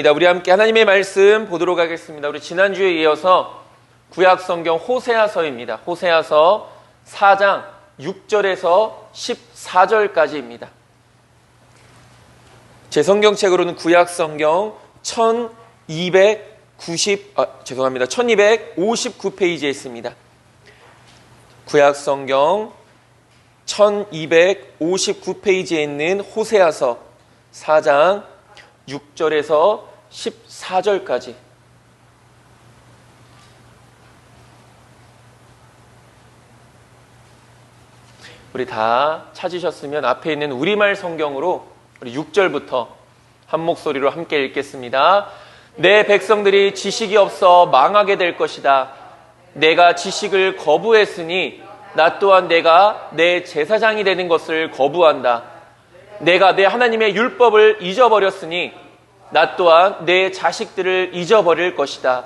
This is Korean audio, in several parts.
우리 함께 하나님의 말씀 보도록 하겠습니다. 우리 지난주에 이어서 구약성경 호세아서입니다. 호세아서 4장 6절에서 14절까지입니다. 제 성경책으로는 구약성경 1259페이지에 있습니다. 구약성경 1259페이지에 있는 호세아서 4장 6절에서 14절까지. 우리 다 찾으셨으면 앞에 있는 우리말 성경으로 우리 6절부터 한 목소리로 함께 읽겠습니다. 내 백성들이 지식이 없어 망하게 될 것이다. 내가 지식을 거부했으니 나 또한 내가 내 제사장이 되는 것을 거부한다. 내가 내 하나님의 율법을 잊어버렸으니 나 또한 내 자식들을 잊어버릴 것이다.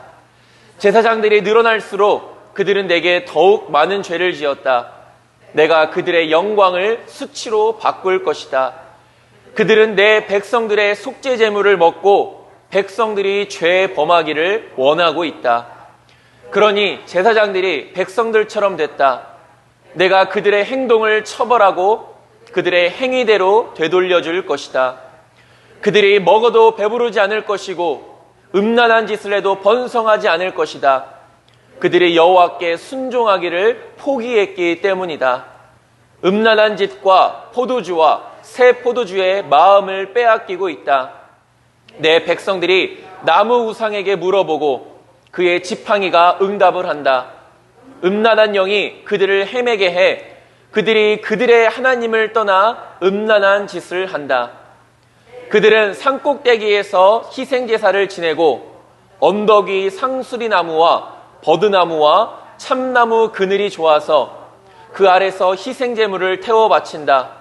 제사장들이 늘어날수록 그들은 내게 더욱 많은 죄를 지었다. 내가 그들의 영광을 수치로 바꿀 것이다. 그들은 내 백성들의 속죄 제물을 먹고 백성들이 죄 범하기를 원하고 있다. 그러니 제사장들이 백성들처럼 됐다. 내가 그들의 행동을 처벌하고 그들의 행위대로 되돌려줄 것이다. 그들이 먹어도 배부르지 않을 것이고 음란한 짓을 해도 번성하지 않을 것이다. 그들이 여호와께 순종하기를 포기했기 때문이다. 음란한 짓과 포도주와 새 포도주의 마음을 빼앗기고 있다. 내 백성들이 나무 우상에게 물어보고 그의 지팡이가 응답을 한다. 음란한 영이 그들을 헤매게 해 그들이 그들의 하나님을 떠나 음란한 짓을 한다. 그들은 산꼭대기에서 희생제사를 지내고 언덕 위 상수리나무와 버드나무와 참나무 그늘이 좋아서 그 아래서 희생제물을 태워 바친다.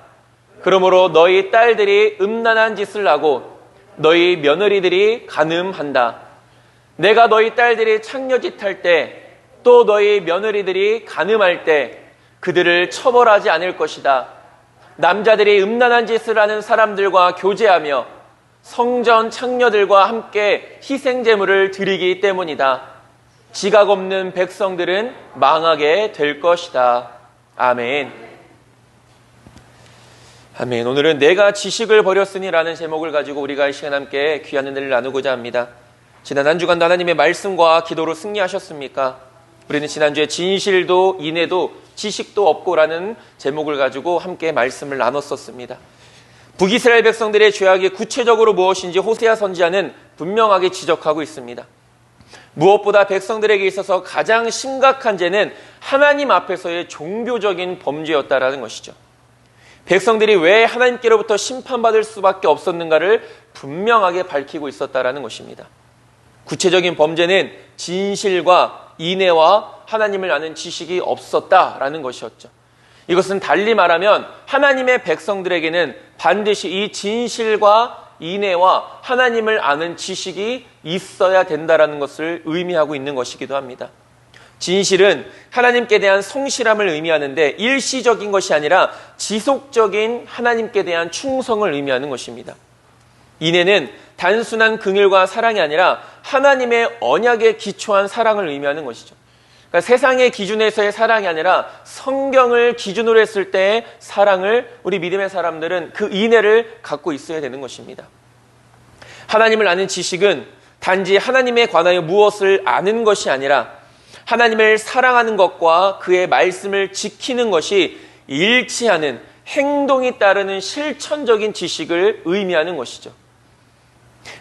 그러므로 너희 딸들이 음란한 짓을 하고 너희 며느리들이 간음한다. 내가 너희 딸들이 창녀짓 할 때 또 너희 며느리들이 간음할 때 그들을 처벌하지 않을 것이다. 남자들이 음란한 짓을 하는 사람들과 교제하며 성전 창녀들과 함께 희생제물을 드리기 때문이다. 지각 없는 백성들은 망하게 될 것이다. 아멘. 아멘. 오늘은 내가 지식을 버렸으니 라는 제목을 가지고 우리가 이 시간 함께 귀한 은혜를 나누고자 합니다. 지난 한 주간도 하나님의 말씀과 기도로 승리하셨습니까? 우리는 지난주에 진실도 인애도 지식도 없고라는 제목을 가지고 함께 말씀을 나눴었습니다. 북이스라엘 백성들의 죄악이 구체적으로 무엇인지 호세아 선지자는 분명하게 지적하고 있습니다. 무엇보다 백성들에게 있어서 가장 심각한 죄는 하나님 앞에서의 종교적인 범죄였다라는 것이죠. 백성들이 왜 하나님께로부터 심판받을 수밖에 없었는가를 분명하게 밝히고 있었다라는 것입니다. 구체적인 범죄는 진실과 인애와 하나님을 아는 지식이 없었다라는 것이었죠. 이것은 달리 말하면 하나님의 백성들에게는 반드시 이 진실과 인애와 하나님을 아는 지식이 있어야 된다라는 것을 의미하고 있는 것이기도 합니다. 진실은 하나님께 대한 성실함을 의미하는데 일시적인 것이 아니라 지속적인 하나님께 대한 충성을 의미하는 것입니다. 인애는 단순한 긍휼과 사랑이 아니라 하나님의 언약에 기초한 사랑을 의미하는 것이죠. 그러니까 세상의 기준에서의 사랑이 아니라 성경을 기준으로 했을 때의 사랑을 우리 믿음의 사람들은 그 인애를 갖고 있어야 되는 것입니다. 하나님을 아는 지식은 단지 하나님에 관하여 무엇을 아는 것이 아니라 하나님을 사랑하는 것과 그의 말씀을 지키는 것이 일치하는 행동이 따르는 실천적인 지식을 의미하는 것이죠.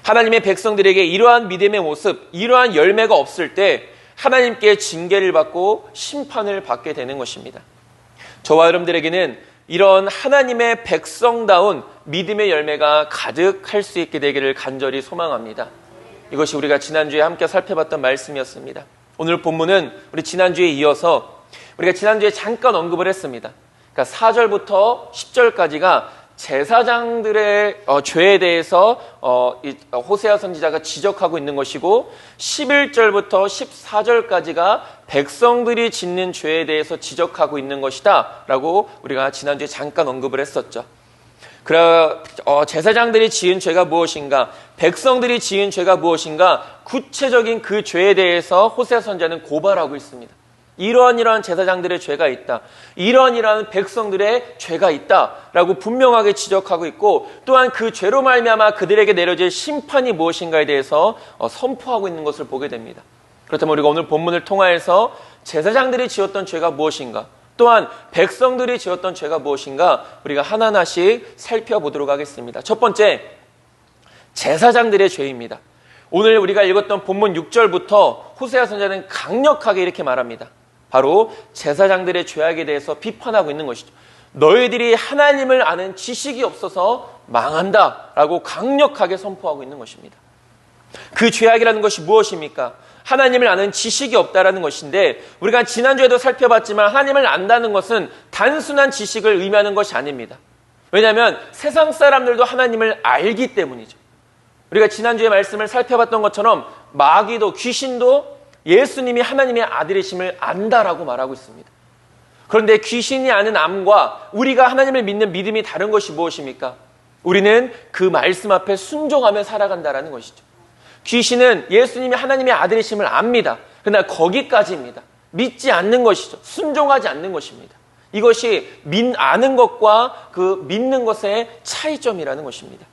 하나님의 백성들에게 이러한 믿음의 모습, 이러한 열매가 없을 때 하나님께 징계를 받고 심판을 받게 되는 것입니다. 저와 여러분들에게는 이런 하나님의 백성다운 믿음의 열매가 가득할 수 있게 되기를 간절히 소망합니다. 이것이 우리가 지난주에 함께 살펴봤던 말씀이었습니다. 오늘 본문은 우리 지난주에 이어서 우리가 지난주에 잠깐 언급을 했습니다. 그러니까 4절부터 10절까지가 제사장들의 죄에 대해서 호세아 선지자가 지적하고 있는 것이고 11절부터 14절까지가 백성들이 짓는 죄에 대해서 지적하고 있는 것이다 라고 우리가 지난주에 잠깐 언급을 했었죠. 제사장들이 지은 죄가 무엇인가, 백성들이 지은 죄가 무엇인가, 구체적인 그 죄에 대해서 호세아 선지자는 고발하고 있습니다. 이러한 제사장들의 죄가 있다, 이러한 백성들의 죄가 있다라고 분명하게 지적하고 있고, 또한 그 죄로 말미암아 그들에게 내려질 심판이 무엇인가에 대해서 선포하고 있는 것을 보게 됩니다. 그렇다면 우리가 오늘 본문을 통하여서 제사장들이 지었던 죄가 무엇인가, 또한 백성들이 지었던 죄가 무엇인가 우리가 하나하나씩 살펴보도록 하겠습니다. 첫 번째, 제사장들의 죄입니다. 오늘 우리가 읽었던 본문 6절부터 호세아 선지자는 강력하게 이렇게 말합니다. 바로 제사장들의 죄악에 대해서 비판하고 있는 것이죠. 너희들이 하나님을 아는 지식이 없어서 망한다라고 강력하게 선포하고 있는 것입니다. 그 죄악이라는 것이 무엇입니까? 하나님을 아는 지식이 없다라는 것인데, 우리가 지난주에도 살펴봤지만 하나님을 안다는 것은 단순한 지식을 의미하는 것이 아닙니다. 왜냐하면 세상 사람들도 하나님을 알기 때문이죠. 우리가 지난주에 말씀을 살펴봤던 것처럼 마귀도, 귀신도 예수님이 하나님의 아들이심을 안다라고 말하고 있습니다. 그런데 귀신이 아는 암과 우리가 하나님을 믿는 믿음이 다른 것이 무엇입니까? 우리는 그 말씀 앞에 순종하며 살아간다라는 것이죠. 귀신은 예수님이 하나님의 아들이심을 압니다. 그러나 거기까지입니다. 믿지 않는 것이죠. 순종하지 않는 것입니다. 이것이 아는 것과 그 믿는 것의 차이점이라는 것입니다.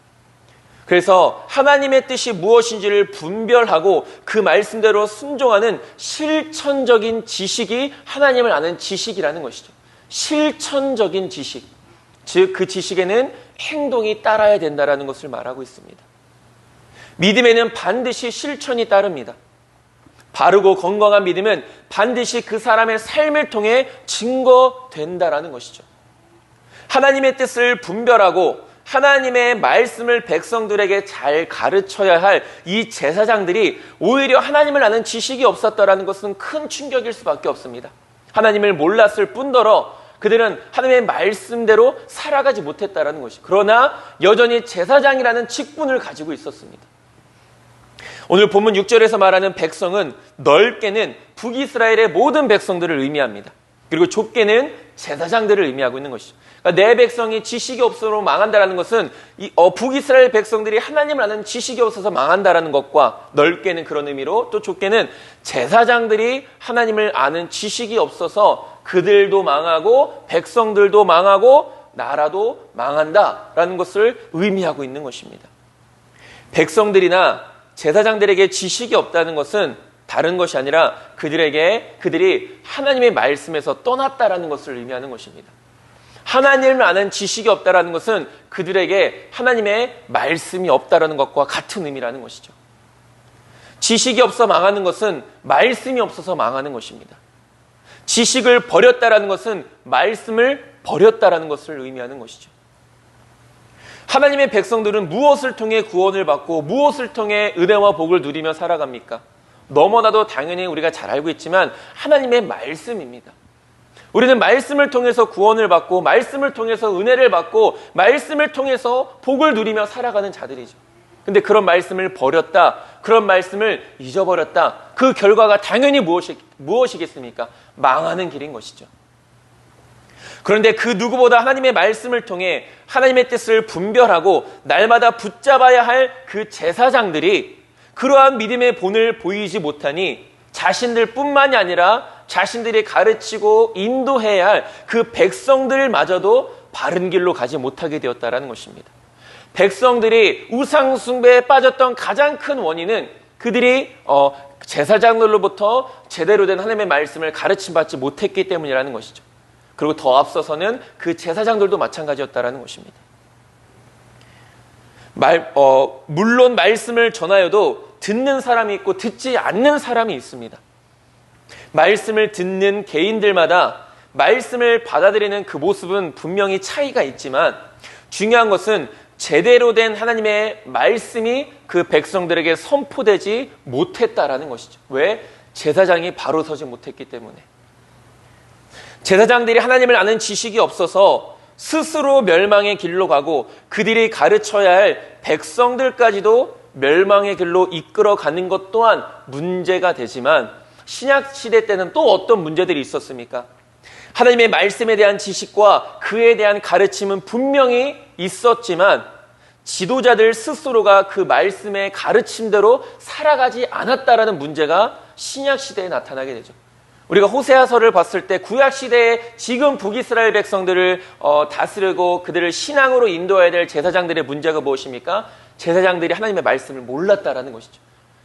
그래서 하나님의 뜻이 무엇인지를 분별하고 그 말씀대로 순종하는 실천적인 지식이 하나님을 아는 지식이라는 것이죠. 실천적인 지식, 즉 그 지식에는 행동이 따라야 된다는 것을 말하고 있습니다. 믿음에는 반드시 실천이 따릅니다. 바르고 건강한 믿음은 반드시 그 사람의 삶을 통해 증거된다라는 것이죠. 하나님의 뜻을 분별하고 하나님의 말씀을 백성들에게 잘 가르쳐야 할 이 제사장들이 오히려 하나님을 아는 지식이 없었다라는 것은 큰 충격일 수밖에 없습니다. 하나님을 몰랐을 뿐더러 그들은 하나님의 말씀대로 살아가지 못했다라는 것이, 그러나 여전히 제사장이라는 직분을 가지고 있었습니다. 오늘 본문 6절에서 말하는 백성은 넓게는 북이스라엘의 모든 백성들을 의미합니다. 그리고 좁게는 제사장들을 의미하고 있는 것이죠. 그러니까 내 백성이 지식이 없어서 망한다라는 것은 북이스라엘 백성들이 하나님을 아는 지식이 없어서 망한다라는 것과, 넓게는 그런 의미로, 또 좁게는 제사장들이 하나님을 아는 지식이 없어서 그들도 망하고 백성들도 망하고 나라도 망한다라는 것을 의미하고 있는 것입니다. 백성들이나 제사장들에게 지식이 없다는 것은 다른 것이 아니라 그들이 하나님의 말씀에서 떠났다라는 것을 의미하는 것입니다. 하나님을 아는 지식이 없다라는 것은 그들에게 하나님의 말씀이 없다라는 것과 같은 의미라는 것이죠. 지식이 없어 망하는 것은 말씀이 없어서 망하는 것입니다. 지식을 버렸다라는 것은 말씀을 버렸다라는 것을 의미하는 것이죠. 하나님의 백성들은 무엇을 통해 구원을 받고 무엇을 통해 은혜와 복을 누리며 살아갑니까? 너무나도 당연히 우리가 잘 알고 있지만 하나님의 말씀입니다. 우리는 말씀을 통해서 구원을 받고 말씀을 통해서 은혜를 받고 말씀을 통해서 복을 누리며 살아가는 자들이죠. 근데 그런 말씀을 버렸다, 그런 말씀을 잊어버렸다, 그 결과가 당연히 무엇이겠습니까? 망하는 길인 것이죠. 그런데 그 누구보다 하나님의 말씀을 통해 하나님의 뜻을 분별하고 날마다 붙잡아야 할 그 제사장들이 그러한 믿음의 본을 보이지 못하니 자신들뿐만이 아니라 자신들이 가르치고 인도해야 할 그 백성들마저도 바른 길로 가지 못하게 되었다는 것입니다. 백성들이 우상 숭배에 빠졌던 가장 큰 원인은 그들이 제사장들로부터 제대로 된 하나님의 말씀을 가르침받지 못했기 때문이라는 것이죠. 그리고 더 앞서서는 그 제사장들도 마찬가지였다는 것입니다. 물론 말씀을 전하여도 듣는 사람이 있고 듣지 않는 사람이 있습니다. 말씀을 듣는 개인들마다 말씀을 받아들이는 그 모습은 분명히 차이가 있지만, 중요한 것은 제대로 된 하나님의 말씀이 그 백성들에게 선포되지 못했다라는 것이죠. 왜? 제사장이 바로 서지 못했기 때문에. 제사장들이 하나님을 아는 지식이 없어서 스스로 멸망의 길로 가고 그들이 가르쳐야 할 백성들까지도 멸망의 길로 이끌어가는 것 또한 문제가 되지만, 신약시대 때는 또 어떤 문제들이 있었습니까? 하나님의 말씀에 대한 지식과 그에 대한 가르침은 분명히 있었지만 지도자들 스스로가 그 말씀의 가르침대로 살아가지 않았다라는 문제가 신약 시대에 나타나게 되죠. 우리가 호세아서를 봤을 때 구약 시대에 지금 북이스라엘 백성들을 다스리고 그들을 신앙으로 인도해야 될 제사장들의 문제가 무엇입니까? 제사장들이 하나님의 말씀을 몰랐다라는 것이죠.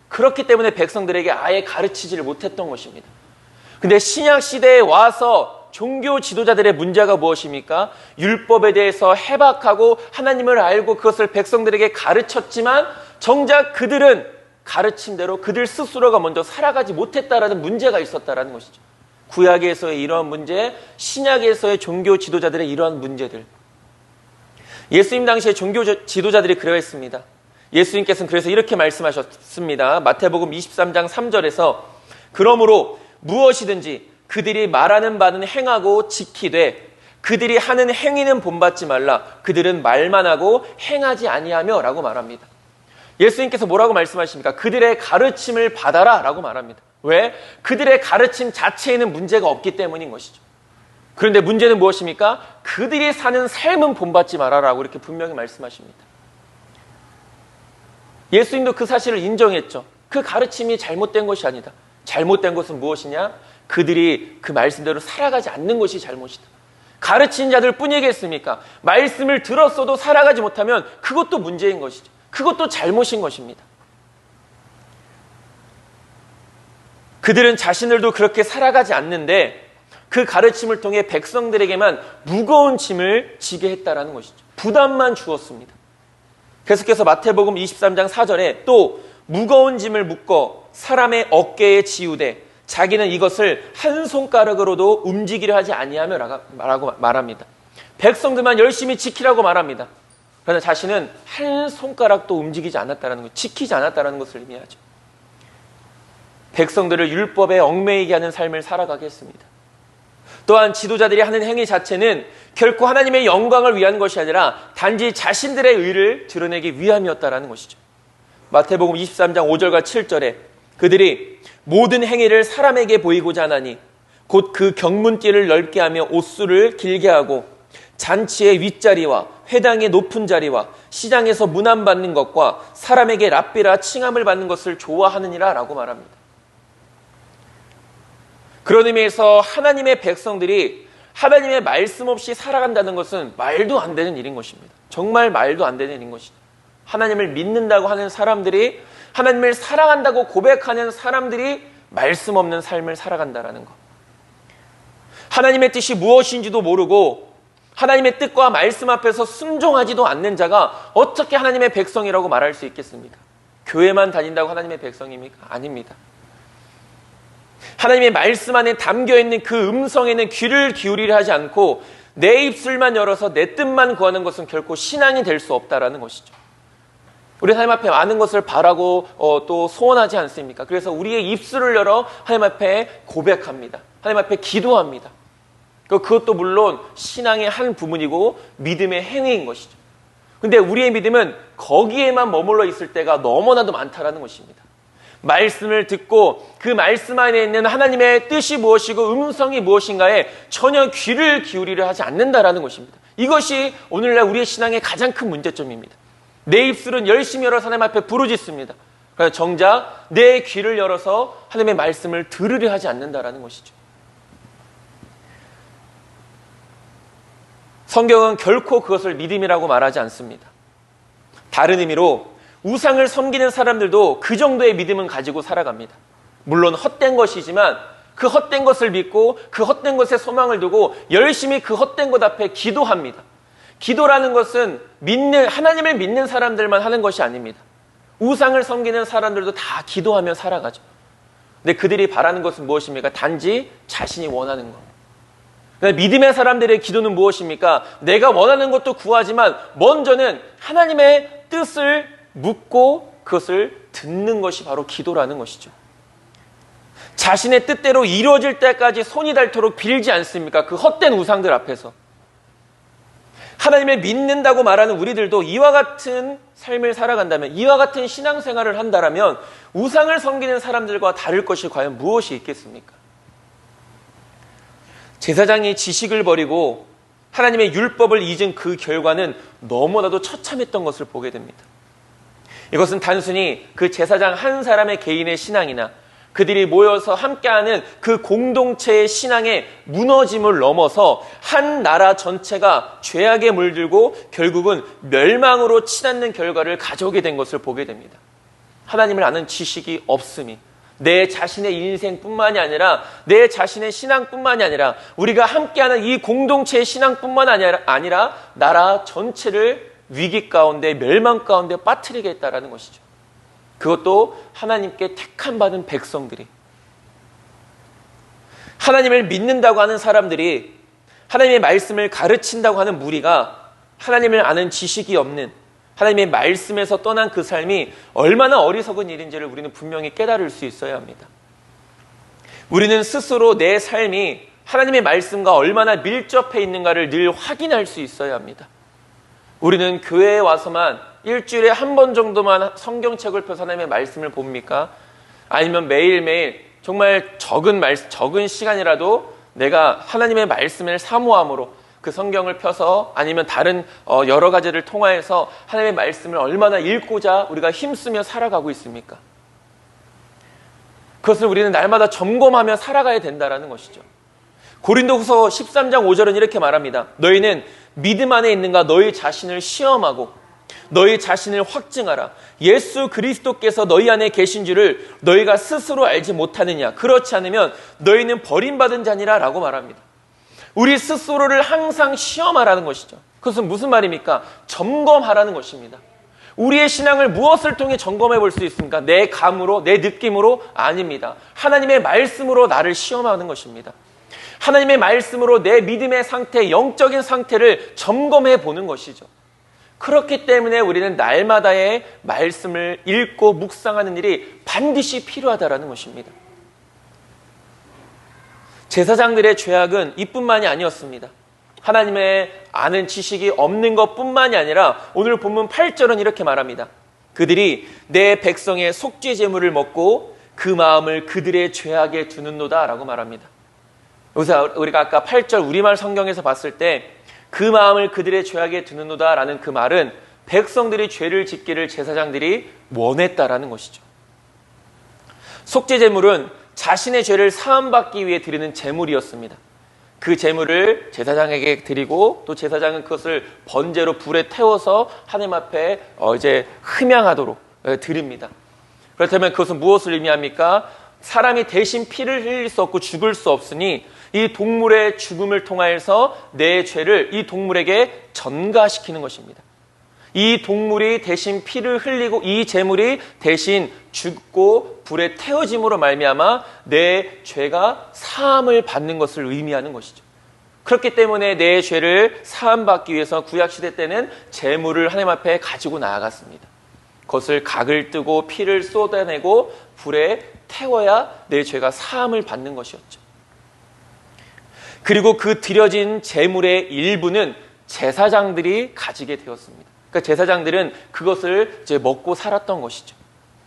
그렇기 때문에 백성들에게 아예 가르치지를 못했던 것입니다. 근데 신약 시대에 와서 종교 지도자들의 문제가 무엇입니까? 율법에 대해서 해박하고 하나님을 알고 그것을 백성들에게 가르쳤지만 정작 그들은 가르침대로 그들 스스로가 먼저 살아가지 못했다라는 문제가 있었다라는 것이죠. 구약에서의 이러한 문제, 신약에서의 종교 지도자들의 이러한 문제들. 예수님 당시에 종교 지도자들이 그러했습니다. 예수님께서는 그래서 이렇게 말씀하셨습니다. 마태복음 23장 3절에서 그러므로 무엇이든지 그들이 말하는 바는 행하고 지키되 그들이 하는 행위는 본받지 말라. 그들은 말만 하고 행하지 아니하며 라고 말합니다. 예수님께서 뭐라고 말씀하십니까? 그들의 가르침을 받아라 라고 말합니다. 왜? 그들의 가르침 자체에는 문제가 없기 때문인 것이죠. 그런데 문제는 무엇입니까? 그들이 사는 삶은 본받지 말아라고 이렇게 분명히 말씀하십니다. 예수님도 그 사실을 인정했죠. 그 가르침이 잘못된 것이 아니다. 잘못된 것은 무엇이냐? 그들이 그 말씀대로 살아가지 않는 것이 잘못이다. 가르친 자들 뿐이겠습니까? 말씀을 들었어도 살아가지 못하면 그것도 문제인 것이죠. 그것도 잘못인 것입니다. 그들은 자신들도 그렇게 살아가지 않는데 그 가르침을 통해 백성들에게만 무거운 짐을 지게 했다라는 것이죠. 부담만 주었습니다. 계속해서 마태복음 23장 4절에 또 무거운 짐을 묶어 사람의 어깨에 지우되 자기는 이것을 한 손가락으로도 움직이려 하지 아니하며 라고 말합니다. 백성들만 열심히 지키라고 말합니다. 그러나 자신은 한 손가락도 움직이지 않았다는 것, 지키지 않았다는 것을 의미하죠. 백성들을 율법에 얽매이게 하는 삶을 살아가게 했습니다. 또한 지도자들이 하는 행위 자체는 결코 하나님의 영광을 위한 것이 아니라 단지 자신들의 의를 드러내기 위함이었다는 것이죠. 마태복음 23장 5절과 7절에 그들이 모든 행위를 사람에게 보이고자 하나니 곧 그 경문띠를 넓게 하며 옷수를 길게 하고 잔치의 윗자리와 회당의 높은 자리와 시장에서 문안받는 것과 사람에게 랍비라 칭함을 받는 것을 좋아하느니라 라고 말합니다. 그런 의미에서 하나님의 백성들이 하나님의 말씀 없이 살아간다는 것은 말도 안 되는 일인 것입니다. 정말 말도 안 되는 일인 것이죠. 하나님을 믿는다고 하는 사람들이, 하나님을 사랑한다고 고백하는 사람들이 말씀 없는 삶을 살아간다는 것. 하나님의 뜻이 무엇인지도 모르고 하나님의 뜻과 말씀 앞에서 순종하지도 않는 자가 어떻게 하나님의 백성이라고 말할 수 있겠습니까? 교회만 다닌다고 하나님의 백성입니까? 아닙니다. 하나님의 말씀 안에 담겨있는 그 음성에는 귀를 기울이려 하지 않고 내 입술만 열어서 내 뜻만 구하는 것은 결코 신앙이 될 수 없다라는 것이죠. 우리 하나님 앞에 많은 것을 바라고 또 소원하지 않습니까? 그래서 우리의 입술을 열어 하나님 앞에 고백합니다. 하나님 앞에 기도합니다. 그것도 물론 신앙의 한 부분이고 믿음의 행위인 것이죠. 근데 우리의 믿음은 거기에만 머물러 있을 때가 너무나도 많다라는 것입니다. 말씀을 듣고 그 말씀 안에 있는 하나님의 뜻이 무엇이고 음성이 무엇인가에 전혀 귀를 기울이려 하지 않는다라는 것입니다. 이것이 오늘날 우리의 신앙의 가장 큰 문제점입니다. 내 입술은 열심히 열어서 하나님 앞에 부르짖습니다. 그러나 정작 내 귀를 열어서 하나님의 말씀을 들으려 하지 않는다라는 것이죠. 성경은 결코 그것을 믿음이라고 말하지 않습니다. 다른 의미로 우상을 섬기는 사람들도 그 정도의 믿음은 가지고 살아갑니다. 물론 헛된 것이지만 그 헛된 것을 믿고 그 헛된 것에 소망을 두고 열심히 그 헛된 것 앞에 기도합니다. 기도라는 것은 하나님을 믿는 사람들만 하는 것이 아닙니다. 우상을 섬기는 사람들도 다 기도하며 살아가죠. 근데 그들이 바라는 것은 무엇입니까? 단지 자신이 원하는 것. 믿음의 사람들의 기도는 무엇입니까? 내가 원하는 것도 구하지만 먼저는 하나님의 뜻을 묻고 그것을 듣는 것이 바로 기도라는 것이죠. 자신의 뜻대로 이루어질 때까지 손이 닳도록 빌지 않습니까? 그 헛된 우상들 앞에서. 하나님을 믿는다고 말하는 우리들도 이와 같은 삶을 살아간다면, 이와 같은 신앙생활을 한다면 우상을 섬기는 사람들과 다를 것이 과연 무엇이 있겠습니까? 제사장이 지식을 버리고 하나님의 율법을 잊은 그 결과는 너무나도 처참했던 것을 보게 됩니다. 이것은 단순히 그 제사장 한 사람의 개인의 신앙이나 그들이 모여서 함께하는 그 공동체의 신앙의 무너짐을 넘어서 한 나라 전체가 죄악에 물들고 결국은 멸망으로 치닫는 결과를 가져오게 된 것을 보게 됩니다. 하나님을 아는 지식이 없음이 내 자신의 인생뿐만이 아니라 내 자신의 신앙뿐만이 아니라 우리가 함께하는 이 공동체의 신앙뿐만 아니라 나라 전체를 위기 가운데 멸망 가운데 빠뜨리게 했다라는 것이죠. 그것도 하나님께 택함 받은 백성들이, 하나님을 믿는다고 하는 사람들이, 하나님의 말씀을 가르친다고 하는 무리가 하나님을 아는 지식이 없는, 하나님의 말씀에서 떠난 그 삶이 얼마나 어리석은 일인지를 우리는 분명히 깨달을 수 있어야 합니다. 우리는 스스로 내 삶이 하나님의 말씀과 얼마나 밀접해 있는가를 늘 확인할 수 있어야 합니다. 우리는 교회에 와서만 일주일에 한 번 정도만 성경책을 펴서 하나님의 말씀을 봅니까? 아니면 매일매일 정말 적은 시간이라도 내가 하나님의 말씀을 사모함으로 그 성경을 펴서 아니면 다른 여러 가지를 통하여서 하나님의 말씀을 얼마나 읽고자 우리가 힘쓰며 살아가고 있습니까? 그것을 우리는 날마다 점검하며 살아가야 된다는 것이죠. 고린도후서 13장 5절은 이렇게 말합니다. 너희는 믿음 안에 있는가 너희 자신을 시험하고 너희 자신을 확증하라. 예수 그리스도께서 너희 안에 계신 줄을 너희가 스스로 알지 못하느냐. 그렇지 않으면 너희는 버림받은 자니라 라고 말합니다. 우리 스스로를 항상 시험하라는 것이죠. 그것은 무슨 말입니까? 점검하라는 것입니다. 우리의 신앙을 무엇을 통해 점검해 볼 수 있습니까? 내 감으로, 내 느낌으로? 아닙니다. 하나님의 말씀으로 나를 시험하는 것입니다. 하나님의 말씀으로 내 믿음의 상태, 영적인 상태를 점검해 보는 것이죠. 그렇기 때문에 우리는 날마다의 말씀을 읽고 묵상하는 일이 반드시 필요하다는 것입니다. 제사장들의 죄악은 이뿐만이 아니었습니다. 하나님의 아는 지식이 없는 것뿐만이 아니라 오늘 본문 8절은 이렇게 말합니다. 그들이 내 백성의 속죄 제물을 먹고 그 마음을 그들의 죄악에 두는노다 라고 말합니다. 여기서 우리가 아까 8절 우리말 성경에서 봤을 때 그 마음을 그들의 죄악에 두는노다 라는 그 말은 백성들이 죄를 짓기를 제사장들이 원했다라는 것이죠. 속죄 제물은 자신의 죄를 사함받기 위해 드리는 제물이었습니다. 그 제물을 제사장에게 드리고 또 제사장은 그것을 번제로 불에 태워서 하나님 앞에 이제 흠양하도록 드립니다. 그렇다면 그것은 무엇을 의미합니까? 사람이 대신 피를 흘릴 수 없고 죽을 수 없으니 이 동물의 죽음을 통하여서 내 죄를 이 동물에게 전가시키는 것입니다. 이 동물이 대신 피를 흘리고 이 제물이 대신 죽고 불에 태워짐으로 말미암아 내 죄가 사함을 받는 것을 의미하는 것이죠. 그렇기 때문에 내 죄를 사함받기 위해서 구약시대 때는 제물을 하나님 앞에 가지고 나아갔습니다. 그것을 각을 뜨고 피를 쏟아내고 불에 태워야 내 죄가 사함을 받는 것이었죠. 그리고 그 드려진 제물의 일부는 제사장들이 가지게 되었습니다. 그러니까 제사장들은 그것을 이제 먹고 살았던 것이죠.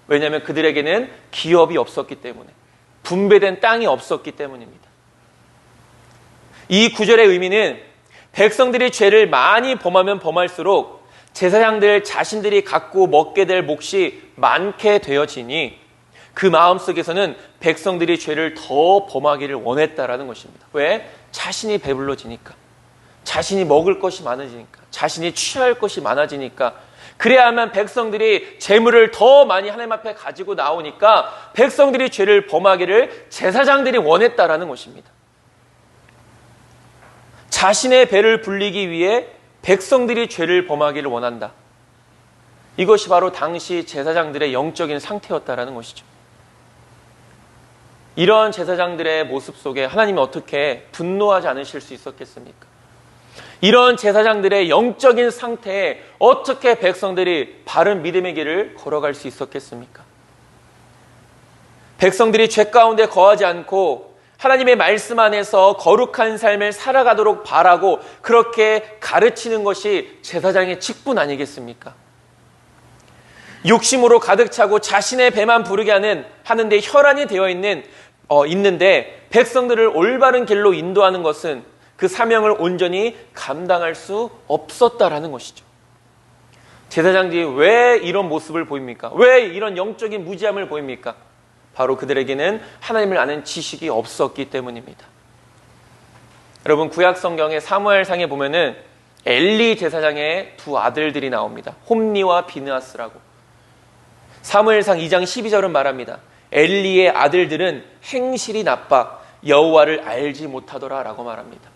왜냐하면 그들에게는 기업이 없었기 때문에, 분배된 땅이 없었기 때문입니다. 이 구절의 의미는 백성들이 죄를 많이 범하면 범할수록 제사장들 자신들이 갖고 먹게 될 몫이 많게 되어지니 그 마음속에서는 백성들이 죄를 더 범하기를 원했다라는 것입니다. 왜? 자신이 배불러지니까, 자신이 먹을 것이 많아지니까, 자신이 취할 것이 많아지니까, 그래야만 백성들이 재물을 더 많이 하나님 앞에 가지고 나오니까 백성들이 죄를 범하기를 제사장들이 원했다라는 것입니다. 자신의 배를 불리기 위해 백성들이 죄를 범하기를 원한다. 이것이 바로 당시 제사장들의 영적인 상태였다라는 것이죠. 이런 제사장들의 모습 속에 하나님이 어떻게 분노하지 않으실 수 있었겠습니까? 이런 제사장들의 영적인 상태에 어떻게 백성들이 바른 믿음의 길을 걸어갈 수 있었겠습니까? 백성들이 죄 가운데 거하지 않고 하나님의 말씀 안에서 거룩한 삶을 살아가도록 바라고 그렇게 가르치는 것이 제사장의 직분 아니겠습니까? 욕심으로 가득 차고 자신의 배만 부르게 하는데 혈안이 되어 있는데 백성들을 올바른 길로 인도하는 것은 그 사명을 온전히 감당할 수 없었다라는 것이죠. 제사장들이 왜 이런 모습을 보입니까? 왜 이런 영적인 무지함을 보입니까? 바로 그들에게는 하나님을 아는 지식이 없었기 때문입니다. 여러분, 구약 성경의 사무엘상에 보면은 엘리 제사장의 두 아들들이 나옵니다. 홈니와 비느하스라고. 사무엘상 2장 12절은 말합니다. 엘리의 아들들은 행실이 나빠 여호와를 알지 못하더라 라고 말합니다.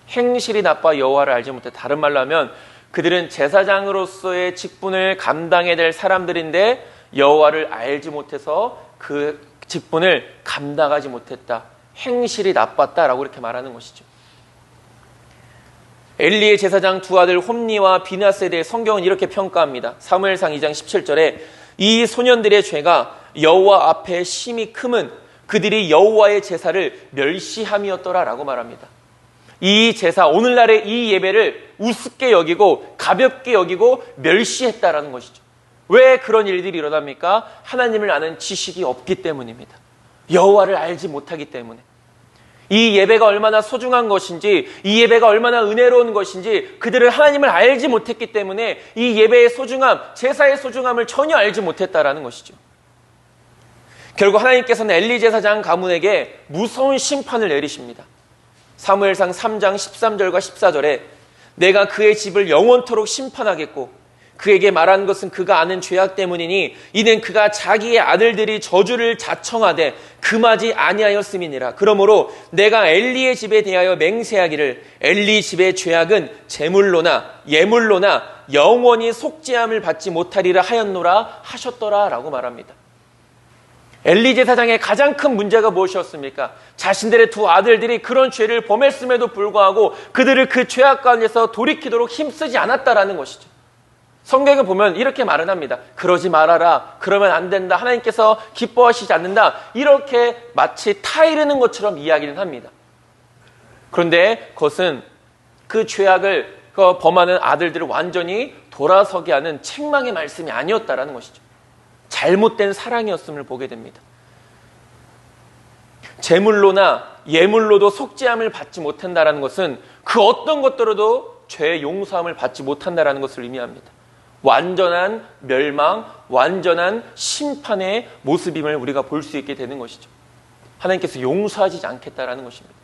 행실이 나빠 여호와를 알지 못해. 다른 말로 하면 그들은 제사장으로서의 직분을 감당해야 될 사람들인데 여호와를 알지 못해서 그 직분을 감당하지 못했다. 행실이 나빴다라고 이렇게 말하는 것이죠. 엘리의 제사장 두 아들 홈니와 비느하스에 대해 성경은 이렇게 평가합니다. 사무엘상 2장 17절에 이 소년들의 죄가 여호와 앞에 심히 크면 그들이 여호와의 제사를 멸시함이었더라 라고 말합니다. 이 제사, 오늘날의 이 예배를 우습게 여기고 가볍게 여기고 멸시했다라는 것이죠. 왜 그런 일들이 일어납니까? 하나님을 아는 지식이 없기 때문입니다. 여호와를 알지 못하기 때문에. 이 예배가 얼마나 소중한 것인지, 이 예배가 얼마나 은혜로운 것인지 그들은 하나님을 알지 못했기 때문에 이 예배의 소중함, 제사의 소중함을 전혀 알지 못했다라는 것이죠. 결국 하나님께서는 엘리 제사장 가문에게 무서운 심판을 내리십니다. 사무엘상 3장 13절과 14절에 내가 그의 집을 영원토록 심판하겠고 그에게 말한 것은 그가 아는 죄악 때문이니 이는 그가 자기의 아들들이 저주를 자청하되 금하지 아니하였음이니라. 그러므로 내가 엘리의 집에 대하여 맹세하기를 엘리 집의 죄악은 제물로나 예물로나 영원히 속죄함을 받지 못하리라 하였노라 하셨더라 라고 말합니다. 엘리 제사장의 가장 큰 문제가 무엇이었습니까? 자신들의 두 아들들이 그런 죄를 범했음에도 불구하고 그들을 그 죄악 가운데서 돌이키도록 힘쓰지 않았다라는 것이죠. 성경을 보면 이렇게 말을 합니다. 그러지 말아라. 그러면 안 된다. 하나님께서 기뻐하시지 않는다. 이렇게 마치 타이르는 것처럼 이야기는 합니다. 그런데 그것은 그 죄악을 범하는 아들들을 완전히 돌아서게 하는 책망의 말씀이 아니었다라는 것이죠. 잘못된 사랑이었음을 보게 됩니다. 제물로나 예물로도 속죄함을 받지 못한다라는 것은 그 어떤 것들로도 죄의 용서함을 받지 못한다라는 것을 의미합니다. 완전한 멸망, 완전한 심판의 모습임을 우리가 볼 수 있게 되는 것이죠. 하나님께서 용서하지 않겠다라는 것입니다.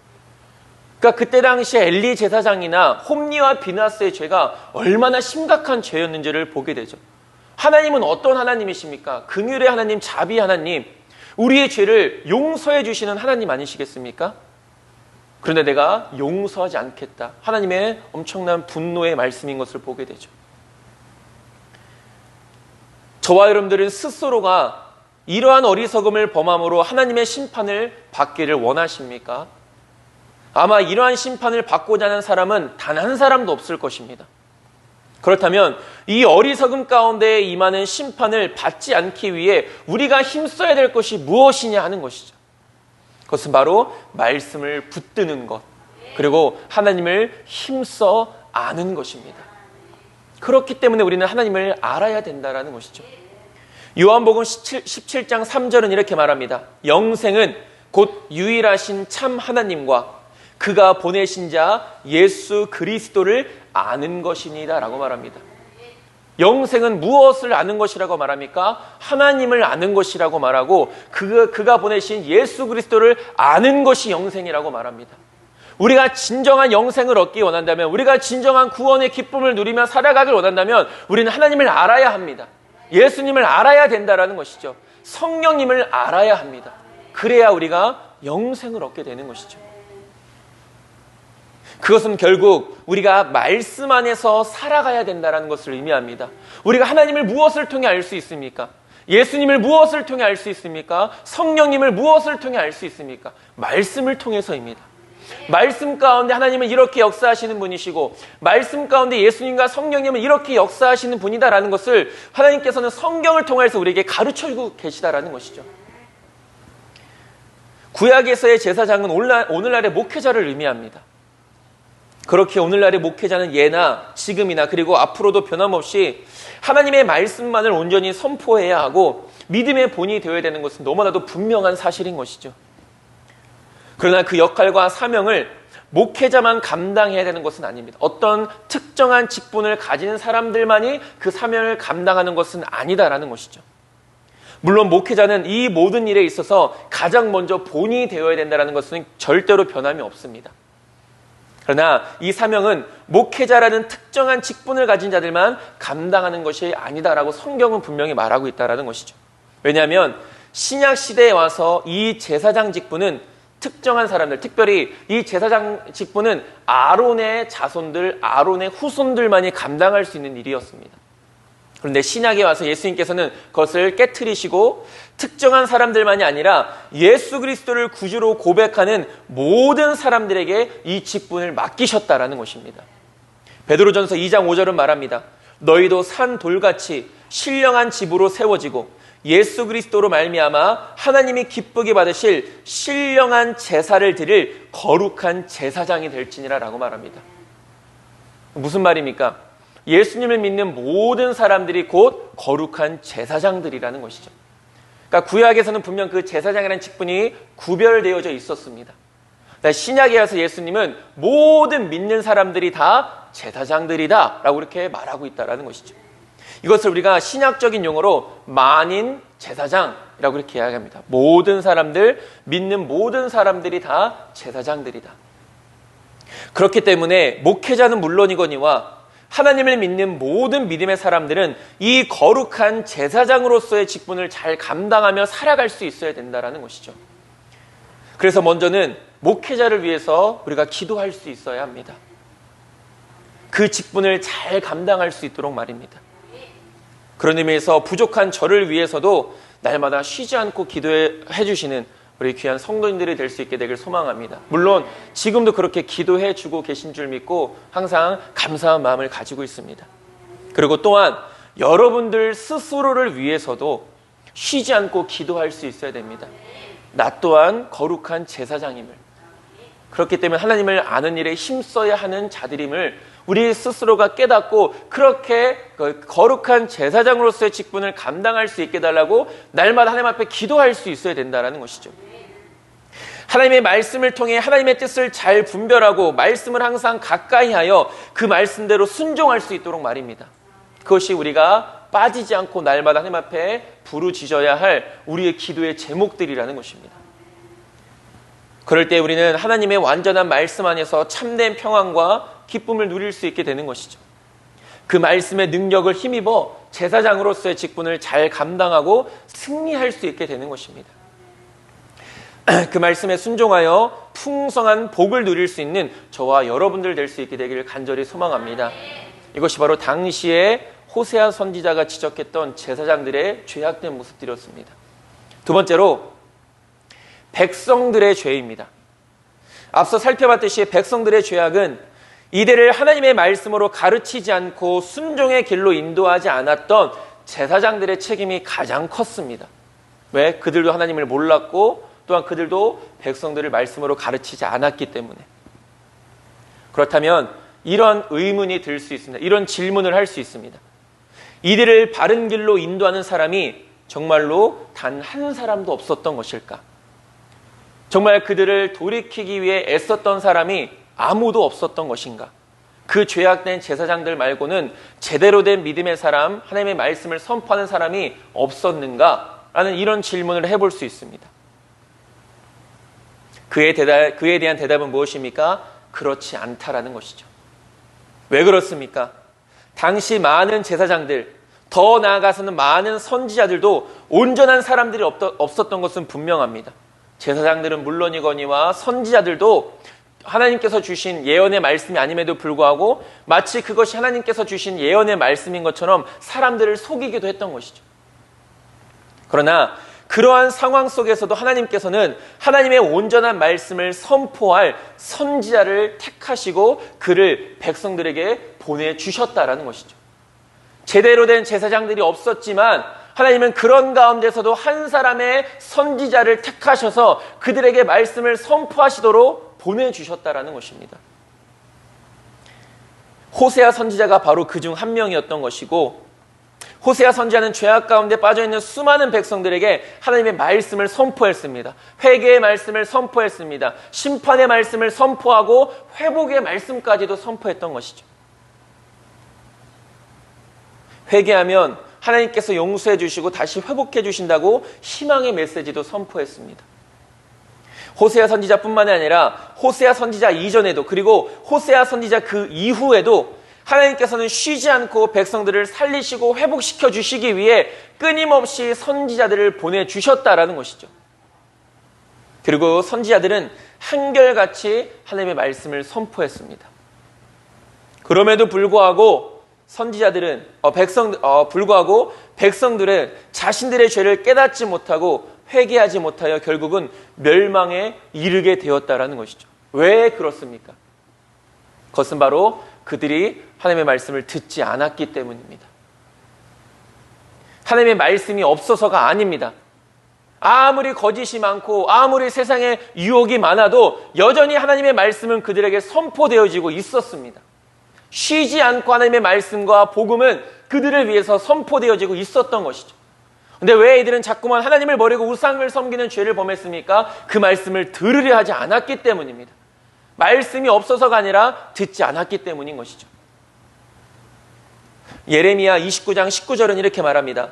그러니까 그때 당시에 엘리 제사장이나 홈니와 비느하스의 죄가 얼마나 심각한 죄였는지를 보게 되죠. 하나님은 어떤 하나님이십니까? 긍휼의 하나님, 자비 하나님, 우리의 죄를 용서해 주시는 하나님 아니시겠습니까? 그런데 내가 용서하지 않겠다. 하나님의 엄청난 분노의 말씀인 것을 보게 되죠. 저와 여러분들은 스스로가 이러한 어리석음을 범함으로 하나님의 심판을 받기를 원하십니까? 아마 이러한 심판을 받고자 하는 사람은 단 한 사람도 없을 것입니다. 그렇다면 이 어리석음 가운데 임하는 심판을 받지 않기 위해 우리가 힘써야 될 것이 무엇이냐 하는 것이죠. 그것은 바로 말씀을 붙드는 것, 그리고 하나님을 힘써 아는 것입니다. 그렇기 때문에 우리는 하나님을 알아야 된다는 것이죠. 요한복음 17장 3절은 이렇게 말합니다. 영생은 곧 유일하신 참 하나님과 그가 보내신 자 예수 그리스도를 아는 것이니다 라고 말합니다. 영생은 무엇을 아는 것이라고 말합니까? 하나님을 아는 것이라고 말하고 그가 보내신 예수 그리스도를 아는 것이 영생이라고 말합니다. 우리가 진정한 영생을 얻기 원한다면, 우리가 진정한 구원의 기쁨을 누리며 살아가길 원한다면 우리는 하나님을 알아야 합니다. 예수님을 알아야 된다라는 것이죠. 성령님을 알아야 합니다. 그래야 우리가 영생을 얻게 되는 것이죠. 그것은 결국 우리가 말씀 안에서 살아가야 된다는 것을 의미합니다. 우리가 하나님을 무엇을 통해 알 수 있습니까? 예수님을 무엇을 통해 알 수 있습니까? 성령님을 무엇을 통해 알 수 있습니까? 말씀을 통해서입니다. 말씀 가운데 하나님은 이렇게 역사하시는 분이시고 말씀 가운데 예수님과 성령님은 이렇게 역사하시는 분이다라는 것을 하나님께서는 성경을 통해서 우리에게 가르쳐주고 계시다라는 것이죠. 구약에서의 제사장은 오늘날의 목회자를 의미합니다. 그렇게 오늘날의 목회자는 예나 지금이나 그리고 앞으로도 변함없이 하나님의 말씀만을 온전히 선포해야 하고 믿음의 본이 되어야 되는 것은 너무나도 분명한 사실인 것이죠. 그러나 그 역할과 사명을 목회자만 감당해야 되는 것은 아닙니다. 어떤 특정한 직분을 가진 사람들만이 그 사명을 감당하는 것은 아니다라는 것이죠. 물론 목회자는 이 모든 일에 있어서 가장 먼저 본인이 되어야 된다는 것은 절대로 변함이 없습니다. 그러나 이 사명은 목회자라는 특정한 직분을 가진 자들만 감당하는 것이 아니다라고 성경은 분명히 말하고 있다는 것이죠. 왜냐하면 신약 시대에 와서 이 제사장 직분은 특정한 사람들, 특별히 이 제사장 직분은 아론의 자손들, 아론의 후손들만이 감당할 수 있는 일이었습니다. 그런데 신약에 와서 예수님께서는 그것을 깨트리시고 특정한 사람들만이 아니라 예수 그리스도를 구주로 고백하는 모든 사람들에게 이 직분을 맡기셨다라는 것입니다. 베드로전서 2장 5절은 말합니다. 너희도 산 돌같이 신령한 집으로 세워지고 예수 그리스도로 말미암아 하나님이 기쁘게 받으실 신령한 제사를 드릴 거룩한 제사장이 될지니라 라고 말합니다. 무슨 말입니까? 예수님을 믿는 모든 사람들이 곧 거룩한 제사장들이라는 것이죠. 그러니까 구약에서는 분명 그 제사장이라는 직분이 구별되어져 있었습니다. 신약에 와서 예수님은 모든 믿는 사람들이 다 제사장들이다 라고 이렇게 말하고 있다는 것이죠. 이것을 우리가 신약적인 용어로 만인 제사장이라고 이렇게 이야기합니다. 모든 사람들, 믿는 모든 사람들이 다 제사장들이다. 그렇기 때문에 목회자는 물론이거니와 하나님을 믿는 모든 믿음의 사람들은 이 거룩한 제사장으로서의 직분을 잘 감당하며 살아갈 수 있어야 된다는 것이죠. 그래서 먼저는 목회자를 위해서 우리가 기도할 수 있어야 합니다. 그 직분을 잘 감당할 수 있도록 말입니다. 그런 의미에서 부족한 저를 위해서도 날마다 쉬지 않고 기도해 주시는 우리 귀한 성도님들이 될 수 있게 되길 소망합니다. 물론 지금도 그렇게 기도해 주고 계신 줄 믿고 항상 감사한 마음을 가지고 있습니다. 그리고 또한 여러분들 스스로를 위해서도 쉬지 않고 기도할 수 있어야 됩니다. 나 또한 거룩한 제사장임을, 그렇기 때문에 하나님을 아는 일에 힘써야 하는 자들임을 우리 스스로가 깨닫고 그렇게 거룩한 제사장으로서의 직분을 감당할 수 있게 달라고 날마다 하나님 앞에 기도할 수 있어야 된다는 것이죠. 하나님의 말씀을 통해 하나님의 뜻을 잘 분별하고 말씀을 항상 가까이 하여 그 말씀대로 순종할 수 있도록 말입니다. 그것이 우리가 빠지지 않고 날마다 하나님 앞에 부르짖어야 할 우리의 기도의 제목들이라는 것입니다. 그럴 때 우리는 하나님의 완전한 말씀 안에서 참된 평안과 기쁨을 누릴 수 있게 되는 것이죠. 그 말씀의 능력을 힘입어 제사장으로서의 직분을 잘 감당하고 승리할 수 있게 되는 것입니다. 그 말씀에 순종하여 풍성한 복을 누릴 수 있는 저와 여러분들 될 수 있게 되기를 간절히 소망합니다. 이것이 바로 당시에 호세아 선지자가 지적했던 제사장들의 죄악된 모습들이었습니다. 두 번째로 백성들의 죄입니다. 앞서 살펴봤듯이 백성들의 죄악은 이들을 하나님의 말씀으로 가르치지 않고 순종의 길로 인도하지 않았던 제사장들의 책임이 가장 컸습니다. 왜? 그들도 하나님을 몰랐고 또한 그들도 백성들을 말씀으로 가르치지 않았기 때문에. 그렇다면 이런 의문이 들 수 있습니다. 이런 질문을 할 수 있습니다. 이들을 바른 길로 인도하는 사람이 정말로 단 한 사람도 없었던 것일까? 정말 그들을 돌이키기 위해 애썼던 사람이 아무도 없었던 것인가? 그 죄악된 제사장들 말고는 제대로 된 믿음의 사람, 하나님의 말씀을 선포하는 사람이 없었는가? 라는 이런 질문을 해볼 수 있습니다. 그에 대한 대답은 무엇입니까? 그렇지 않다라는 것이죠. 왜 그렇습니까? 당시 많은 제사장들, 더 나아가서는 많은 선지자들도 온전한 사람들이 없었던 것은 분명합니다. 제사장들은 물론이거니와 선지자들도 하나님께서 주신 예언의 말씀이 아님에도 불구하고 마치 그것이 하나님께서 주신 예언의 말씀인 것처럼 사람들을 속이기도 했던 것이죠. 그러나 그러한 상황 속에서도 하나님께서는 하나님의 온전한 말씀을 선포할 선지자를 택하시고 그를 백성들에게 보내주셨다라는 것이죠. 제대로 된 제사장들이 없었지만 하나님은 그런 가운데서도 한 사람의 선지자를 택하셔서 그들에게 말씀을 선포하시도록 보내주셨다라는 것입니다. 호세아 선지자가 바로 그 중 한 명이었던 것이고 호세아 선지자는 죄악 가운데 빠져있는 수많은 백성들에게 하나님의 말씀을 선포했습니다. 회개의 말씀을 선포했습니다. 심판의 말씀을 선포하고 회복의 말씀까지도 선포했던 것이죠. 회개하면 하나님께서 용서해 주시고 다시 회복해 주신다고 희망의 메시지도 선포했습니다. 호세아 선지자뿐만 아니라 호세아 선지자 이전에도, 그리고 호세아 선지자 그 이후에도 하나님께서는 쉬지 않고 백성들을 살리시고 회복시켜 주시기 위해 끊임없이 선지자들을 보내주셨다라는 것이죠. 그리고 선지자들은 한결같이 하나님의 말씀을 선포했습니다. 그럼에도 불구하고 선지자들은 백성들은 자신들의 죄를 깨닫지 못하고 회개하지 못하여 결국은 멸망에 이르게 되었다라는 것이죠. 왜 그렇습니까? 그것은 바로 그들이 하나님의 말씀을 듣지 않았기 때문입니다. 하나님의 말씀이 없어서가 아닙니다. 아무리 거짓이 많고 아무리 세상에 유혹이 많아도 여전히 하나님의 말씀은 그들에게 선포되어지고 있었습니다. 쉬지 않고 하나님의 말씀과 복음은 그들을 위해서 선포되어지고 있었던 것이죠. 근데 왜 이들은 자꾸만 하나님을 버리고 우상을 섬기는 죄를 범했습니까? 그 말씀을 들으려 하지 않았기 때문입니다. 말씀이 없어서가 아니라 듣지 않았기 때문인 것이죠. 예레미야 29장 19절은 이렇게 말합니다.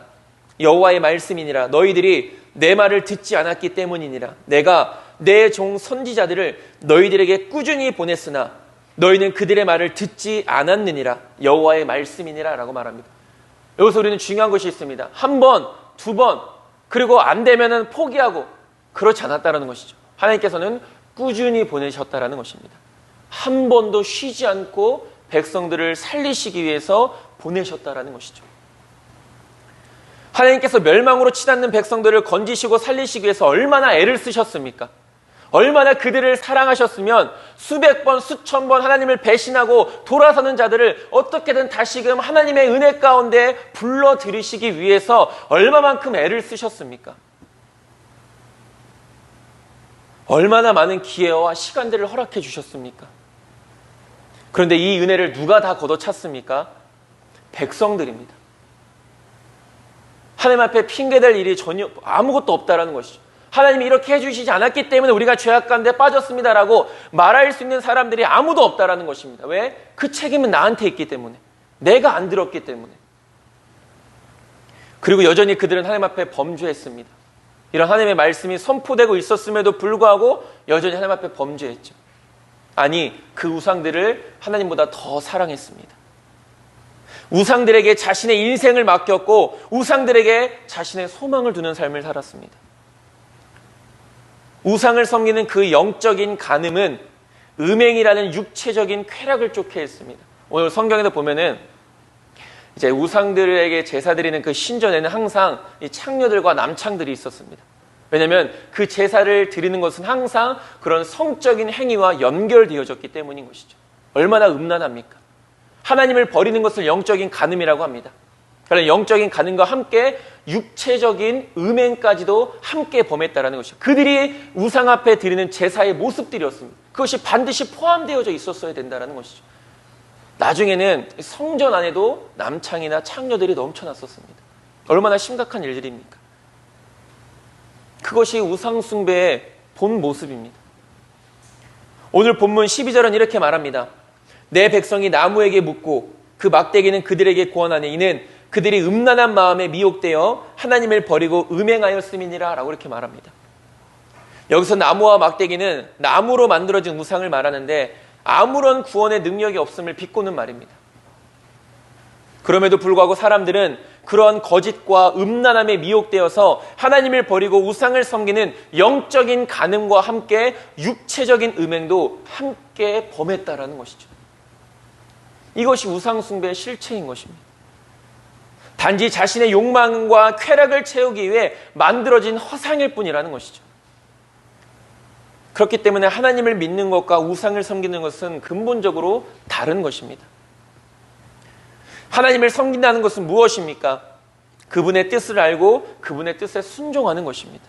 여호와의 말씀이니라 너희들이 내 말을 듣지 않았기 때문이니라 내가 내 종 선지자들을 너희들에게 꾸준히 보냈으나 너희는 그들의 말을 듣지 않았느니라 여호와의 말씀이니라 라고 말합니다. 여기서 우리는 중요한 것이 있습니다. 한 번, 두 번, 그리고 안 되면은 포기하고 그렇지 않았다는 것이죠. 하나님께서는 꾸준히 보내셨다라는 것입니다. 한 번도 쉬지 않고 백성들을 살리시기 위해서 보내셨다라는 것이죠. 하나님께서 멸망으로 치닫는 백성들을 건지시고 살리시기 위해서 얼마나 애를 쓰셨습니까? 얼마나 그들을 사랑하셨으면 수백 번, 수천 번 하나님을 배신하고 돌아서는 자들을 어떻게든 다시금 하나님의 은혜 가운데 불러들이시기 위해서 얼마만큼 애를 쓰셨습니까? 얼마나 많은 기회와 시간들을 허락해 주셨습니까? 그런데 이 은혜를 누가 다 걷어찼습니까? 백성들입니다. 하나님 앞에 핑계댈 일이 전혀 아무것도 없다라는 것이죠. 하나님이 이렇게 해주시지 않았기 때문에 우리가 죄악 가운데 빠졌습니다라고 말할 수 있는 사람들이 아무도 없다라는 것입니다. 왜? 그 책임은 나한테 있기 때문에, 내가 안 들었기 때문에. 그리고 여전히 그들은 하나님 앞에 범죄했습니다. 이런 하나님의 말씀이 선포되고 있었음에도 불구하고 여전히 하나님 앞에 범죄했죠. 아니, 그 우상들을 하나님보다 더 사랑했습니다. 우상들에게 자신의 인생을 맡겼고 우상들에게 자신의 소망을 두는 삶을 살았습니다. 우상을 섬기는 그 영적인 간음은 음행이라는 육체적인 쾌락을 쫓게 했습니다. 오늘 성경에도 보면은 이제 우상들에게 제사 드리는 그 신전에는 항상 이 창녀들과 남창들이 있었습니다. 왜냐하면 그 제사를 드리는 것은 항상 그런 성적인 행위와 연결되어졌기 때문인 것이죠. 얼마나 음란합니까? 하나님을 버리는 것을 영적인 간음이라고 합니다. 그러나 영적인 간음과 함께 육체적인 음행까지도 함께 범했다라는 것이죠. 그들이 우상 앞에 드리는 제사의 모습들이었습니다. 그것이 반드시 포함되어져 있었어야 된다는 것이죠. 나중에는 성전 안에도 남창이나 창녀들이 넘쳐났었습니다. 얼마나 심각한 일들입니까? 그것이 우상 숭배의 본 모습입니다. 오늘 본문 12절은 이렇게 말합니다. 내 백성이 나무에게 묻고 그 막대기는 그들에게 구원하니 이는 그들이 음란한 마음에 미혹되어 하나님을 버리고 음행하였음이니라 라고 이렇게 말합니다. 여기서 나무와 막대기는 나무로 만들어진 우상을 말하는데 아무런 구원의 능력이 없음을 비꼬는 말입니다. 그럼에도 불구하고 사람들은 그러한 거짓과 음란함에 미혹되어서 하나님을 버리고 우상을 섬기는 영적인 간음과 함께 육체적인 음행도 함께 범했다라는 것이죠. 이것이 우상 숭배의 실체인 것입니다. 단지 자신의 욕망과 쾌락을 채우기 위해 만들어진 허상일 뿐이라는 것이죠. 그렇기 때문에 하나님을 믿는 것과 우상을 섬기는 것은 근본적으로 다른 것입니다. 하나님을 섬긴다는 것은 무엇입니까? 그분의 뜻을 알고 그분의 뜻에 순종하는 것입니다.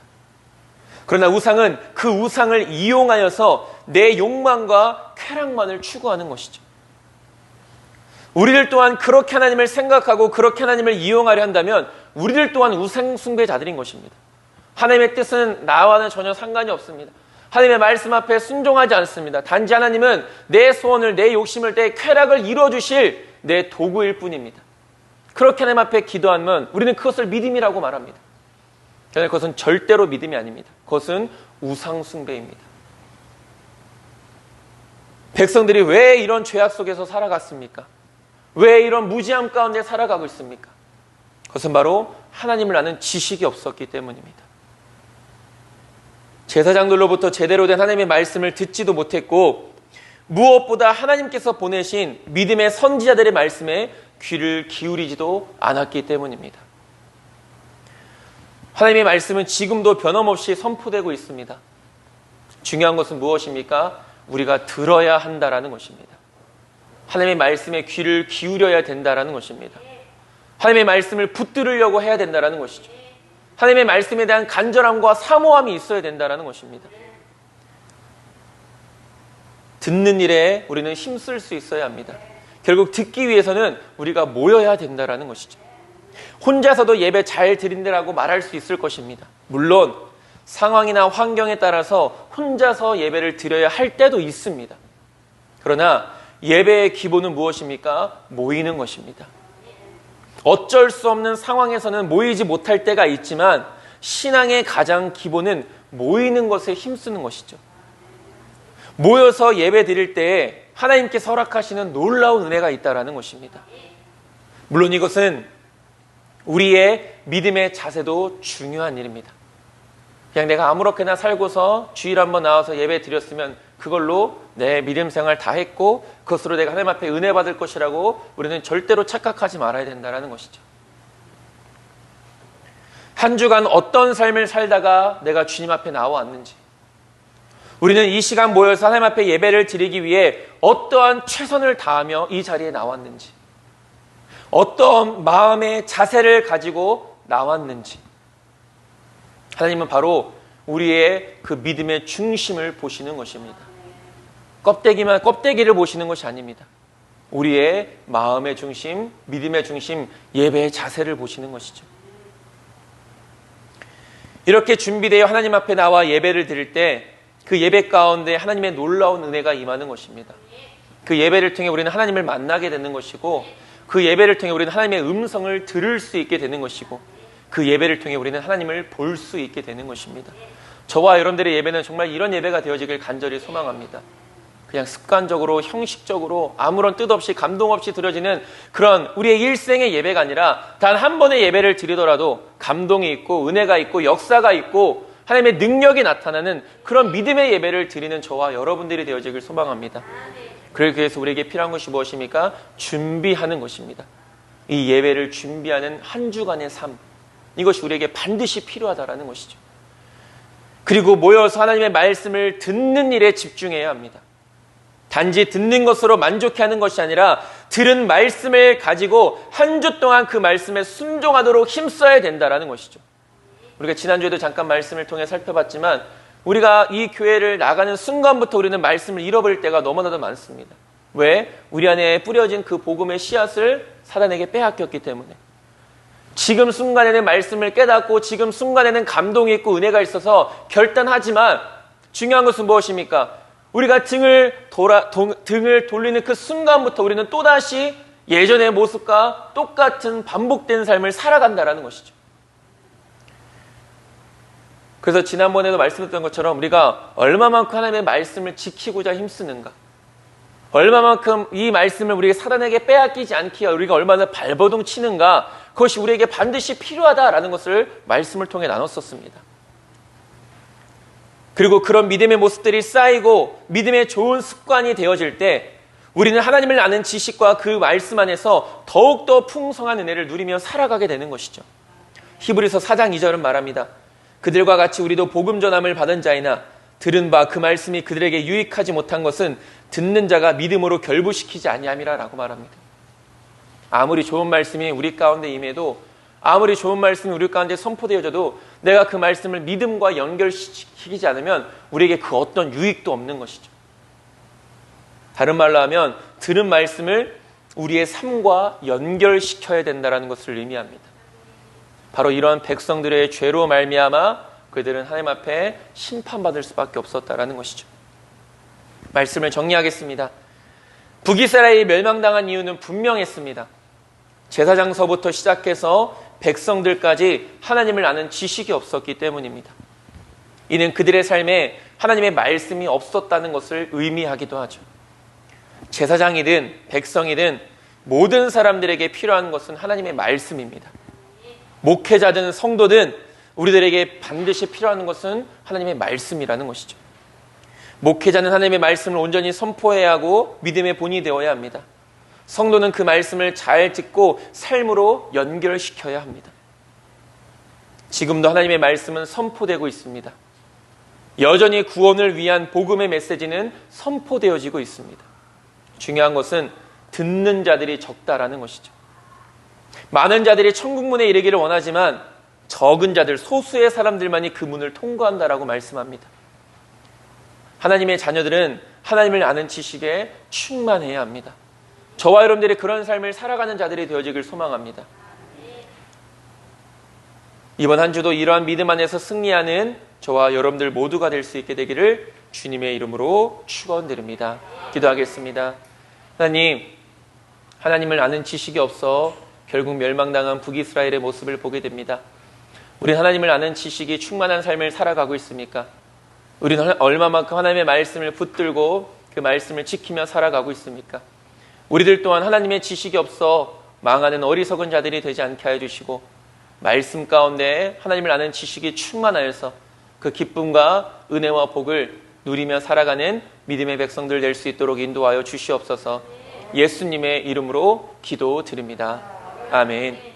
그러나 우상은 그 우상을 이용하여서 내 욕망과 쾌락만을 추구하는 것이죠. 우리들 또한 그렇게 하나님을 생각하고 그렇게 하나님을 이용하려 한다면 우리들 또한 우상 숭배자들인 것입니다. 하나님의 뜻은 나와는 전혀 상관이 없습니다. 하나님의 말씀 앞에 순종하지 않습니다. 단지 하나님은 내 소원을, 내 욕심을, 내 쾌락을 이루어주실 내 도구일 뿐입니다. 그렇게 하나님 앞에 기도하면 우리는 그것을 믿음이라고 말합니다. 그러나 그것은 절대로 믿음이 아닙니다. 그것은 우상 숭배입니다. 백성들이 왜 이런 죄악 속에서 살아갔습니까? 왜 이런 무지함 가운데 살아가고 있습니까? 그것은 바로 하나님을 아는 지식이 없었기 때문입니다. 제사장들로부터 제대로 된 하나님의 말씀을 듣지도 못했고 무엇보다 하나님께서 보내신 믿음의 선지자들의 말씀에 귀를 기울이지도 않았기 때문입니다. 하나님의 말씀은 지금도 변함없이 선포되고 있습니다. 중요한 것은 무엇입니까? 우리가 들어야 한다라는 것입니다. 하나님의 말씀에 귀를 기울여야 된다라는 것입니다. 하나님의 말씀을 붙들으려고 해야 된다라는 것이죠. 하나님의 말씀에 대한 간절함과 사모함이 있어야 된다라는 것입니다. 듣는 일에 우리는 힘쓸 수 있어야 합니다. 결국 듣기 위해서는 우리가 모여야 된다라는 것이죠. 혼자서도 예배 잘 드린다라고 말할 수 있을 것입니다. 물론 상황이나 환경에 따라서 혼자서 예배를 드려야 할 때도 있습니다. 그러나 예배의 기본은 무엇입니까? 모이는 것입니다. 어쩔 수 없는 상황에서는 모이지 못할 때가 있지만 신앙의 가장 기본은 모이는 것에 힘쓰는 것이죠. 모여서 예배 드릴 때에 하나님께서 허락하시는 놀라운 은혜가 있다는 것입니다. 물론 이것은 우리의 믿음의 자세도 중요한 일입니다. 그냥 내가 아무렇게나 살고서 주일 한번 나와서 예배 드렸으면 그걸로 내 믿음 생활 다 했고 그것으로 내가 하나님 앞에 은혜 받을 것이라고 우리는 절대로 착각하지 말아야 된다는 것이죠. 한 주간 어떤 삶을 살다가 내가 주님 앞에 나와왔는지, 우리는 이 시간 모여서 하나님 앞에 예배를 드리기 위해 어떠한 최선을 다하며 이 자리에 나왔는지, 어떤 마음의 자세를 가지고 나왔는지, 하나님은 바로 우리의 그 믿음의 중심을 보시는 것입니다. 껍데기를 보시는 것이 아닙니다. 우리의 마음의 중심, 믿음의 중심, 예배의 자세를 보시는 것이죠. 이렇게 준비되어 하나님 앞에 나와 예배를 드릴 때 그 예배 가운데 하나님의 놀라운 은혜가 임하는 것입니다. 그 예배를 통해 우리는 하나님을 만나게 되는 것이고 그 예배를 통해 우리는 하나님의 음성을 들을 수 있게 되는 것이고 그 예배를 통해 우리는 하나님을 볼 수 있게 되는 것입니다. 저와 여러분들의 예배는 정말 이런 예배가 되어지길 간절히 소망합니다. 그냥 습관적으로 형식적으로 아무런 뜻 없이 감동 없이 드려지는 그런 우리의 일생의 예배가 아니라 단 한 번의 예배를 드리더라도 감동이 있고 은혜가 있고 역사가 있고 하나님의 능력이 나타나는 그런 믿음의 예배를 드리는 저와 여러분들이 되어지길 소망합니다. 그래서 우리에게 필요한 것이 무엇입니까? 준비하는 것입니다. 이 예배를 준비하는 한 주간의 삶, 이것이 우리에게 반드시 필요하다라는 것이죠. 그리고 모여서 하나님의 말씀을 듣는 일에 집중해야 합니다. 단지 듣는 것으로 만족해하는 것이 아니라 들은 말씀을 가지고 한 주 동안 그 말씀에 순종하도록 힘써야 된다라는 것이죠. 우리가 지난주에도 잠깐 말씀을 통해 살펴봤지만 우리가 이 교회를 나가는 순간부터 우리는 말씀을 잃어버릴 때가 너무나도 많습니다. 왜? 우리 안에 뿌려진 그 복음의 씨앗을 사단에게 빼앗겼기 때문에. 지금 순간에는 말씀을 깨닫고 지금 순간에는 감동이 있고 은혜가 있어서 결단하지만 중요한 것은 무엇입니까? 우리가 등을 돌리는 그 순간부터 우리는 또다시 예전의 모습과 똑같은 반복된 삶을 살아간다는 것이죠. 그래서 지난번에도 말씀드렸던 것처럼 우리가 얼마만큼 하나님의 말씀을 지키고자 힘쓰는가, 얼마만큼 이 말씀을 우리가 사단에게 빼앗기지 않기 위해 우리가 얼마나 발버둥 치는가, 그것이 우리에게 반드시 필요하다라는 것을 말씀을 통해 나눴었습니다. 그리고 그런 믿음의 모습들이 쌓이고 믿음의 좋은 습관이 되어질 때 우리는 하나님을 아는 지식과 그 말씀 안에서 더욱더 풍성한 은혜를 누리며 살아가게 되는 것이죠. 히브리서 4장 2절은 말합니다. 그들과 같이 우리도 복음 전함을 받은 자이나 들은 바 그 말씀이 그들에게 유익하지 못한 것은 듣는 자가 믿음으로 결부시키지 아니함이라 라고 말합니다. 아무리 좋은 말씀이 우리 가운데 임해도, 아무리 좋은 말씀이 우리 가운데 선포되어져도 내가 그 말씀을 믿음과 연결시키지 않으면 우리에게 그 어떤 유익도 없는 것이죠. 다른 말로 하면 들은 말씀을 우리의 삶과 연결시켜야 된다는 것을 의미합니다. 바로 이러한 백성들의 죄로 말미암아 그들은 하나님 앞에 심판받을 수밖에 없었다라는 것이죠. 말씀을 정리하겠습니다. 북이스라엘이 멸망당한 이유는 분명했습니다. 제사장서부터 시작해서 백성들까지 하나님을 아는 지식이 없었기 때문입니다. 이는 그들의 삶에 하나님의 말씀이 없었다는 것을 의미하기도 하죠. 제사장이든 백성이든 모든 사람들에게 필요한 것은 하나님의 말씀입니다. 목회자든 성도든 우리들에게 반드시 필요한 것은 하나님의 말씀이라는 것이죠. 목회자는 하나님의 말씀을 온전히 선포해야 하고 믿음의 본이 되어야 합니다. 성도는 그 말씀을 잘 듣고 삶으로 연결시켜야 합니다. 지금도 하나님의 말씀은 선포되고 있습니다. 여전히 구원을 위한 복음의 메시지는 선포되어지고 있습니다. 중요한 것은 듣는 자들이 적다라는 것이죠. 많은 자들이 천국 문에 이르기를 원하지만 적은 자들, 소수의 사람들만이 그 문을 통과한다라고 말씀합니다. 하나님의 자녀들은 하나님을 아는 지식에 충만해야 합니다. 저와 여러분들이 그런 삶을 살아가는 자들이 되어지길 소망합니다. 이번 한 주도 이러한 믿음 안에서 승리하는 저와 여러분들 모두가 될 수 있게 되기를 주님의 이름으로 축원드립니다. 기도하겠습니다. 하나님, 하나님을 아는 지식이 없어 결국 멸망당한 북이스라엘의 모습을 보게 됩니다. 우리 하나님을 아는 지식이 충만한 삶을 살아가고 있습니까? 우리는 얼마만큼 하나님의 말씀을 붙들고 그 말씀을 지키며 살아가고 있습니까? 우리들 또한 하나님의 지식이 없어 망하는 어리석은 자들이 되지 않게 하여 주시고 말씀 가운데 하나님을 아는 지식이 충만하여서 그 기쁨과 은혜와 복을 누리며 살아가는 믿음의 백성들 될 수 있도록 인도하여 주시옵소서. 예수님의 이름으로 기도드립니다. 아멘.